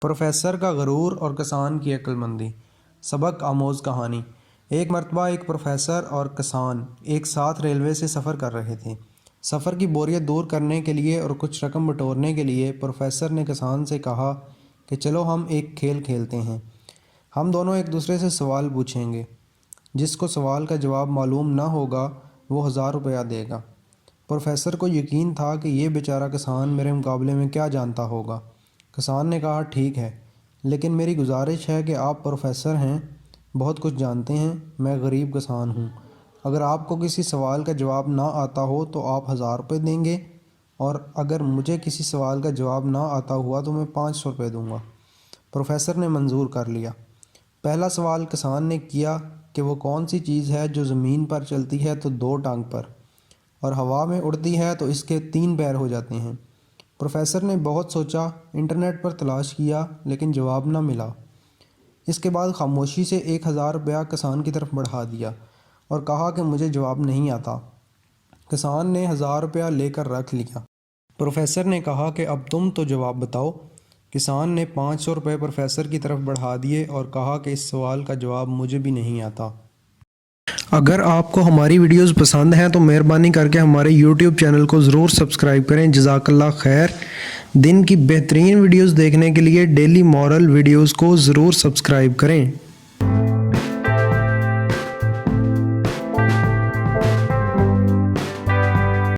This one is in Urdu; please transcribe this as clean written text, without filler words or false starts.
پروفیسر کا غرور اور کسان کی عقل مندی۔ سبق آموز کہانی۔ ایک مرتبہ ایک پروفیسر اور کسان ایک ساتھ ریلوے سے سفر کر رہے تھے۔ سفر کی بوریت دور کرنے کے لیے اور کچھ رقم بٹورنے کے لیے پروفیسر نے کسان سے کہا کہ چلو ہم ایک کھیل کھیلتے ہیں، ہم دونوں ایک دوسرے سے سوال پوچھیں گے، جس کو سوال کا جواب معلوم نہ ہوگا وہ 1000 روپیہ دے گا۔ پروفیسر کو یقین تھا کہ یہ بیچارہ کسان میرے مقابلے میں کیا جانتا ہوگا۔ کسان نے کہا ٹھیک ہے، لیکن میری گزارش ہے کہ آپ پروفیسر ہیں، بہت کچھ جانتے ہیں، میں غریب کسان ہوں، اگر آپ کو کسی سوال کا جواب نہ آتا ہو تو آپ 1000 روپے دیں گے، اور اگر مجھے کسی سوال کا جواب نہ آتا ہوا تو میں 500 روپے دوں گا۔ پروفیسر نے منظور کر لیا۔ پہلا سوال کسان نے کیا کہ وہ کون سی چیز ہے جو زمین پر چلتی ہے تو 2 ٹانگ پر، اور ہوا میں اڑتی ہے تو اس کے 3 پیر ہو جاتے ہیں۔ پروفیسر نے بہت سوچا، انٹرنیٹ پر تلاش کیا، لیکن جواب نہ ملا۔ اس کے بعد خاموشی سے 1000 روپیہ کسان کی طرف بڑھا دیا اور کہا کہ مجھے جواب نہیں آتا۔ کسان نے 1000 روپیہ لے کر رکھ لیا۔ پروفیسر نے کہا کہ اب تم تو جواب بتاؤ۔ کسان نے 500 روپے پروفیسر کی طرف بڑھا دیے اور کہا کہ اس سوال کا جواب مجھے بھی نہیں آتا۔ اگر آپ کو ہماری ویڈیوز پسند ہیں تو مہربانی کر کے ہمارے YouTube چینل کو ضرور سبسکرائب کریں۔ جزاک اللہ خیر۔ دن کی بہترین ویڈیوز دیکھنے کے لیے ڈیلی مورل ویڈیوز کو ضرور سبسکرائب کریں۔